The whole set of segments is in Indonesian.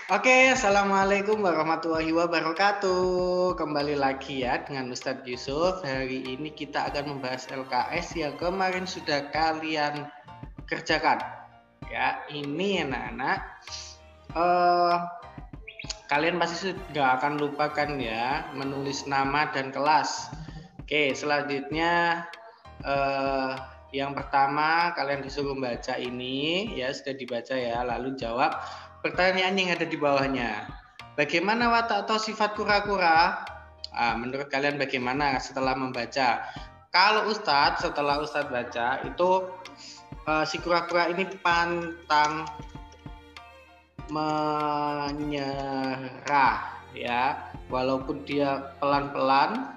Oke, assalamualaikum warahmatullahi wabarakatuh. Kembali lagi ya dengan Ustadz Yusuf. Hari ini kita akan membahas LKS yang kemarin sudah kalian kerjakan. Ya, ini anak-anak. Kalian pasti sudah akan lupakan ya menulis nama dan kelas. Oke, selanjutnya yang pertama kalian disuruh membaca ini ya, sudah dibaca ya, lalu jawab pertanyaan yang ada di bawahnya. Bagaimana watak atau sifat kura-kura? Menurut kalian bagaimana setelah membaca? Kalau Ustadz, setelah Ustadz baca itu si kura-kura ini pantang menyerah ya, walaupun dia pelan-pelan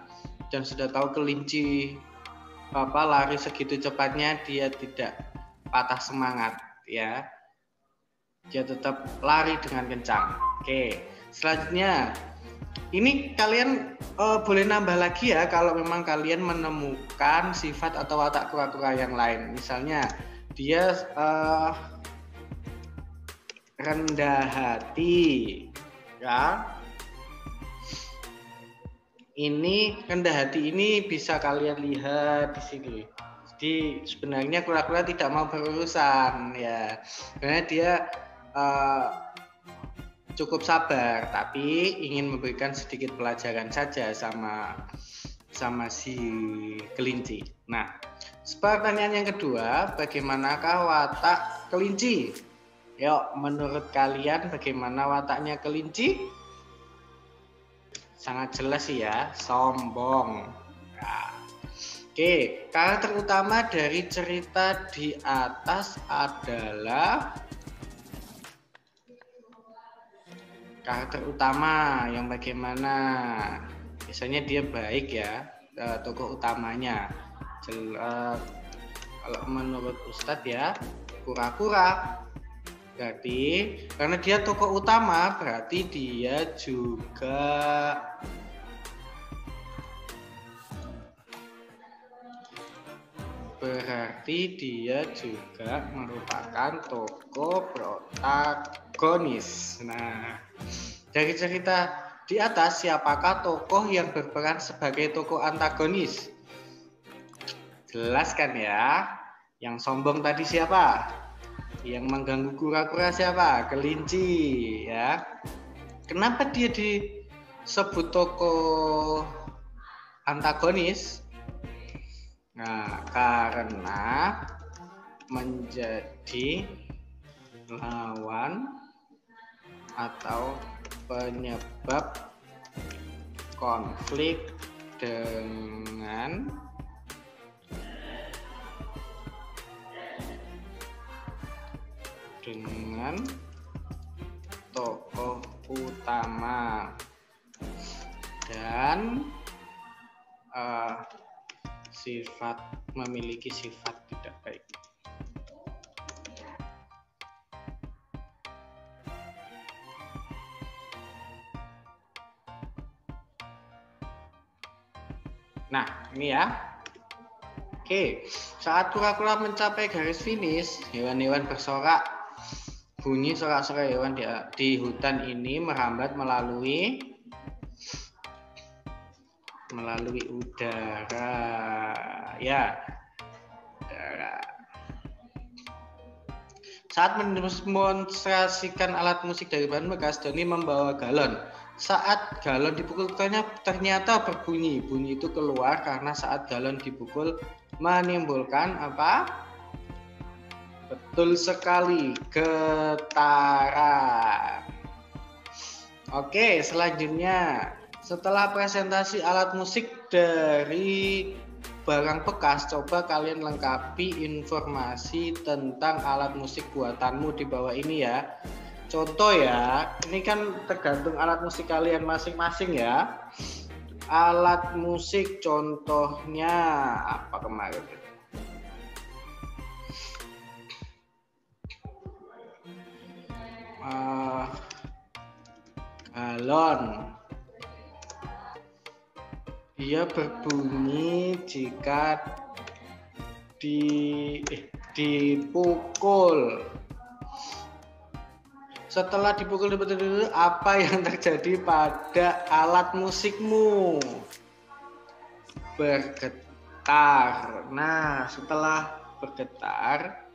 dan sudah tahu kelinci lari segitu cepatnya, dia tidak patah semangat ya. Dia tetap lari dengan kencang. Oke, selanjutnya ini kalian boleh nambah lagi ya kalau memang kalian menemukan sifat atau watak kura-kura yang lain. Misalnya dia rendah hati ya. Ini rendah hati ini bisa kalian lihat di sini. Jadi sebenarnya kura-kura tidak mau berurusan ya, karena dia cukup sabar, tapi ingin memberikan sedikit pelajaran saja sama si kelinci. Nah, pertanyaan yang kedua, bagaimanakah watak kelinci? Yuk, menurut kalian bagaimana wataknya kelinci? Sangat jelas sih ya, sombong. Nah, oke, karakter utama dari cerita di atas adalah karakter utama yang bagaimana? Biasanya dia baik ya, tokoh utamanya. Kalau menurut Ustadz ya, kura-kura. Berarti karena dia tokoh utama, berarti dia juga merupakan tokoh protagonis. Nah, dari cerita di atas, siapakah tokoh yang berperan sebagai tokoh antagonis? Jelaskan ya. Yang sombong tadi siapa? Yang mengganggu kura-kura siapa? Kelinci ya. Kenapa dia disebut tokoh antagonis? Nah, karena menjadi lawan atau penyebab konflik dengan tokoh utama dan memiliki sifat tidak baik. Nah, ini ya. Oke, saat kura-kura mencapai garis finish, hewan-hewan bersorak. Bunyi sorak-sorai hewan di hutan ini merambat melalui udara ya, udara. Saat mendemonstrasikan alat musik dari bahan bekas, Doni membawa galon. Saat galon dipukulkannya ternyata berbunyi. Bunyi itu keluar karena saat galon dipukul menimbulkan apa? Betul sekali, getaran. Oke, selanjutnya setelah presentasi alat musik dari barang bekas, coba kalian lengkapi informasi tentang alat musik buatanmu di bawah ini ya. Contoh ya, ini kan tergantung alat musik kalian masing-masing ya. Alat musik contohnya apa kemarin? Galon. Dia berbunyi jika dipukul. Setelah dipukul apa yang terjadi pada alat musikmu? Bergetar. Nah, setelah bergetar,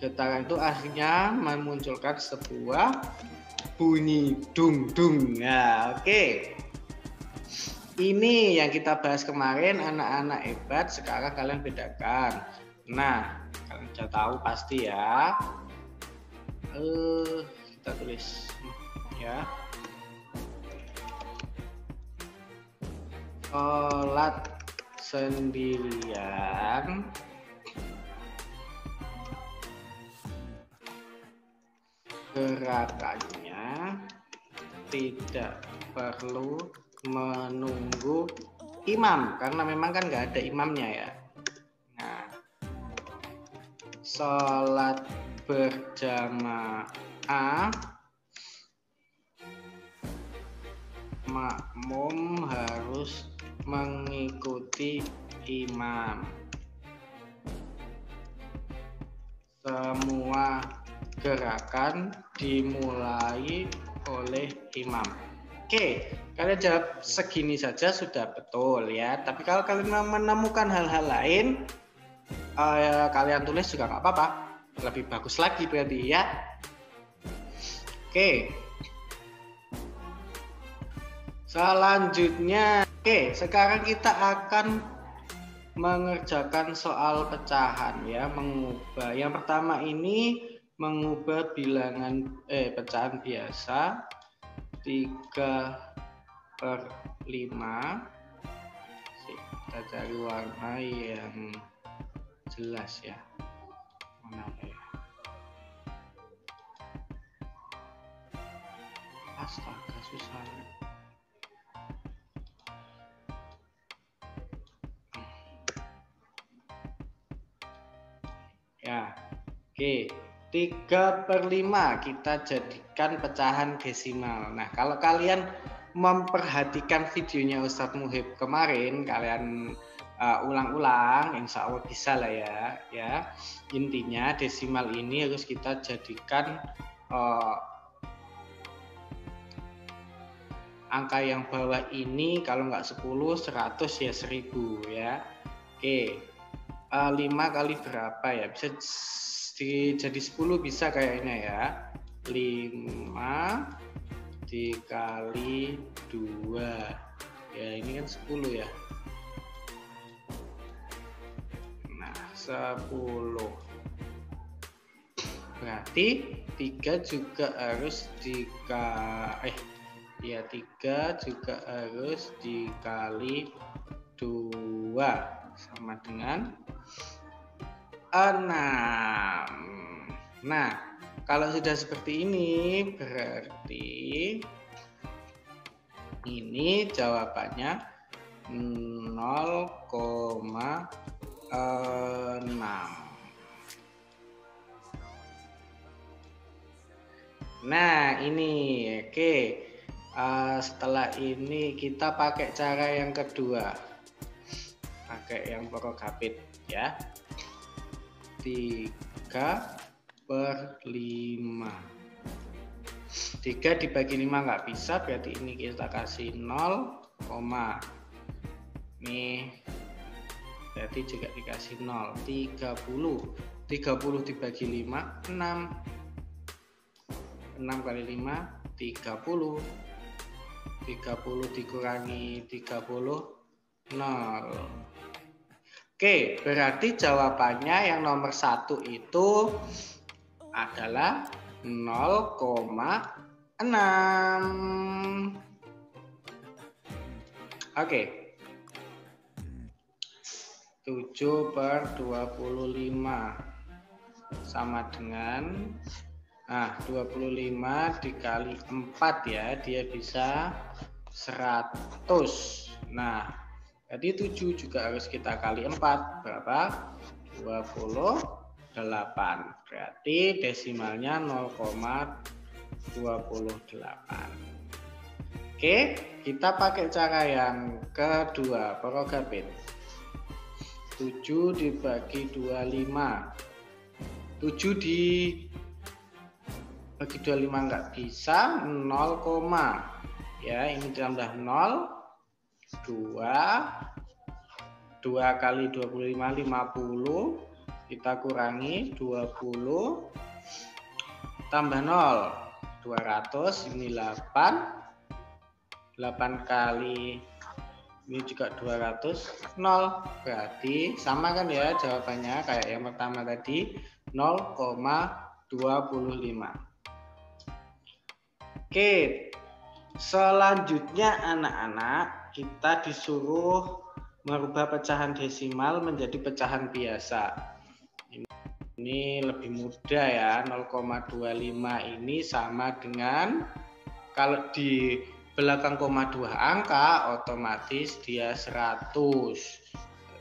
getaran itu akhirnya memunculkan sebuah bunyi dung dung. Nah, oke. Ini yang kita bahas kemarin, anak-anak hebat. Sekarang kalian bedakan. Nah, kalian sudah tahu pasti ya. Kita tulis ya. Sholat sendirian gerakannya tidak perlu menunggu imam karena memang kan nggak ada imamnya ya. Nah, sholat berjamaah makmum harus mengikuti imam. Semua gerakan dimulai oleh imam. Oke, kalian jawab segini saja sudah betul ya. Tapi kalau kalian menemukan hal-hal lain, kalian tulis juga nggak apa-apa. Lebih bagus lagi berarti ya. Oke. Selanjutnya, oke, sekarang kita akan mengerjakan soal pecahan ya, mengubah. Yang pertama ini mengubah bilangan pecahan biasa 3/5. Kita cari warna yang jelas ya. Mana ya? Astaga, susah. Ya, oke. 3/5 kita jadikan pecahan desimal. Nah, kalau kalian memperhatikan videonya Ustadz Muhib kemarin, kalian ulang-ulang, insya Allah bisa lah ya. Intinya desimal ini harus kita jadikan angka yang bawah ini kalau nggak 10, 100 ya 1000 ya. Oke, 5 kali berapa ya? Bisa jadi 10 bisa kayaknya ya. 5 dikali 2 ya, ini kan 10 ya. Nah, 10 berarti 3 juga harus 3 juga harus dikali 2 sama dengan 6. Nah, kalau sudah seperti ini berarti ini jawabannya 0,6. Nah, ini oke. Setelah ini kita pakai cara yang kedua, pakai yang prokapit ya. 3/5. 3 dibagi 5 nggak bisa, berarti ini kita kasih 0, nih berarti juga dikasih 0. 30 dibagi 5 6. 6 kali 5 30. 30 dikurangi 30 0. Oke, berarti jawabannya yang nomor 1 itu adalah 0,6. Oke. 7/25 sama dengan 25 dikali 4 ya, dia bisa 100. Nah, jadi 7 juga harus kita kali 4, berapa? 28. Berarti desimalnya 0,28. Oke, kita pakai cara yang kedua, prokapit. 7 dibagi 25. 7 bagi 25 nggak bisa, 0, ya ini ditambah 0, 2 kali 25 50, kita kurangi 20 tambah 0 200, ini 8 kali ini juga 200, 0, berarti sama kan ya jawabannya kayak yang pertama tadi, 0,25. Oke, selanjutnya anak-anak kita disuruh merubah pecahan desimal menjadi pecahan biasa. Ini lebih mudah ya, 0,25 ini sama dengan, kalau di belakang koma 2 angka otomatis dia 100.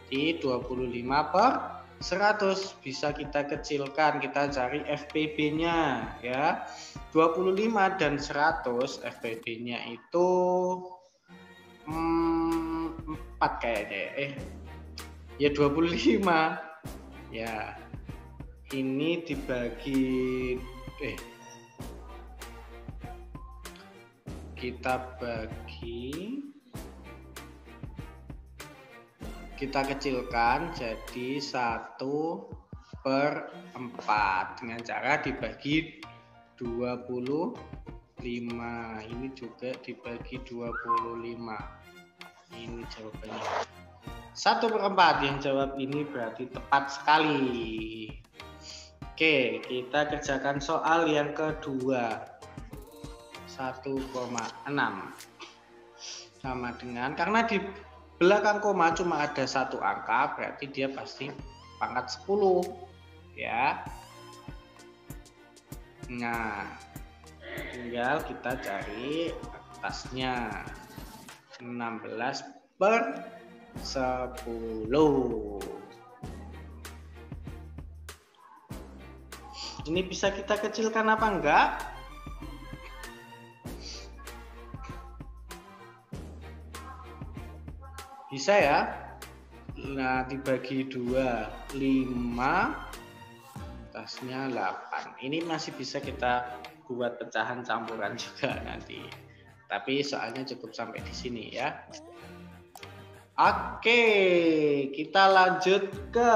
Jadi 25 per 100 bisa kita kecilkan, kita cari FPB-nya ya. 25 dan 100 FPB-nya itu 4 kayaknya ya 25 ya, ini dibagi kita kecilkan jadi 1/4 dengan cara dibagi 25, ini juga dibagi 25, ini jawabannya 1/4. Yang jawab ini berarti tepat sekali. Oke, kita kerjakan soal yang kedua, 1,6 sama dengan, karena di belakang koma cuma ada satu angka, berarti dia pasti pangkat 10 ya. Nah, tinggal kita cari atasnya, 16 per 10. Ini bisa kita kecilkan apa enggak? Bisa ya. Nah, dibagi 2, 5, atasnya 8. Ini masih bisa kita buat pecahan campuran juga nanti. Tapi soalnya cukup sampai di sini ya. Oke, kita lanjut ke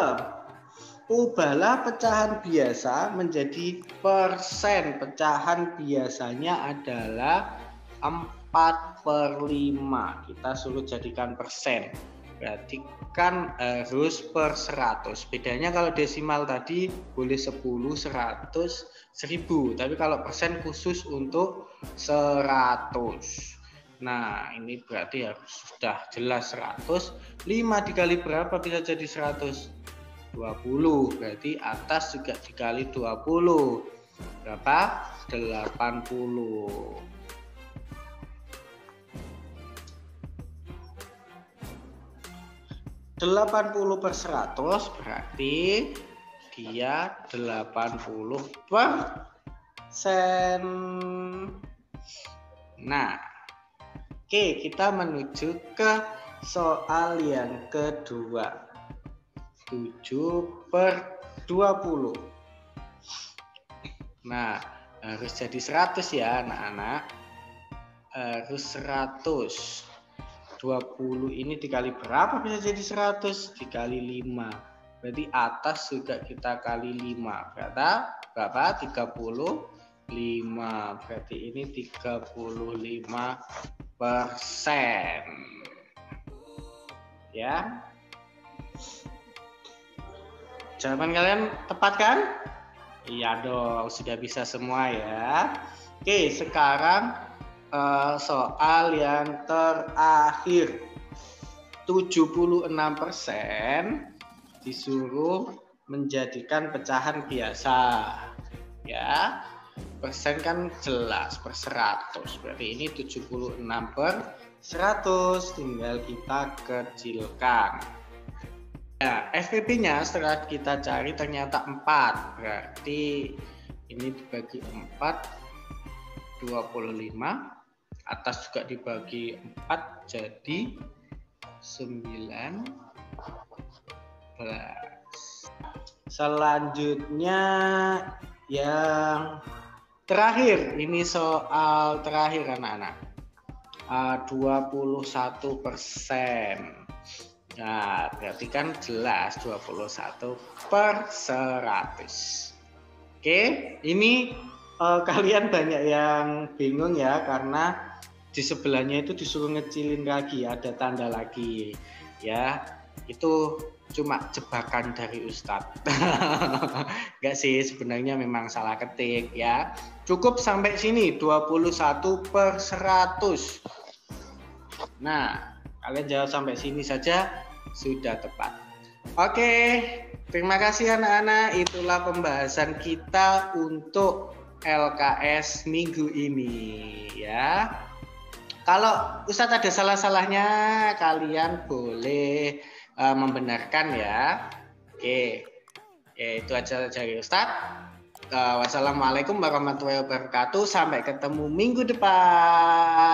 ubahlah pecahan biasa menjadi persen. Pecahan biasanya adalah 4/5. Kita suruh jadikan persen. Berarti kan harus per 100. Bedanya kalau desimal tadi boleh 10, 100, 1000. Tapi kalau persen khusus untuk 100. Nah, ini berarti harus sudah jelas 100. 5 dikali berapa bisa jadi 100? 20. Berarti atas juga dikali 20. Berapa? 80. 80 per 100 berarti dia 80%. Nah, oke, kita menuju ke soal yang kedua, 7/20. Nah, harus jadi 100 ya anak-anak, harus 100. 20 ini dikali berapa bisa jadi 100? Dikali 5. Berarti atas juga kita kali 5. Berapa? 35. Berarti ini 35%. Ya. Jawaban kalian tepat kan? Iya dong, sudah bisa semua ya. Oke, sekarang soal yang terakhir, 76% disuruh menjadikan pecahan biasa ya. Persen kan jelas per 100, berarti ini 76 per 100, tinggal kita kecilkan ya. FPB-nya setelah kita cari ternyata 4, berarti ini dibagi 4, 25, atas juga dibagi 4 jadi 19. Selanjutnya yang Terakhir, ini soal terakhir anak-anak. 21%. Nah, berarti kan jelas 21 per 100. Oke, ini kalian banyak yang bingung ya, karena di sebelahnya itu disuruh ngecilin lagi, ada tanda lagi. Ya, itu cuma jebakan dari Ustadz. Enggak sih, sebenarnya memang salah ketik ya. Cukup sampai sini, 21 per 100. Nah, kalian jawab sampai sini saja sudah tepat. Oke, terima kasih anak-anak. Itulah pembahasan kita untuk LKS minggu ini ya. Kalau Ustadz ada salah-salahnya, kalian boleh membenarkan ya. Oke, itu aja dari Ustadz. Wassalamualaikum warahmatullahi wabarakatuh. Sampai ketemu minggu depan.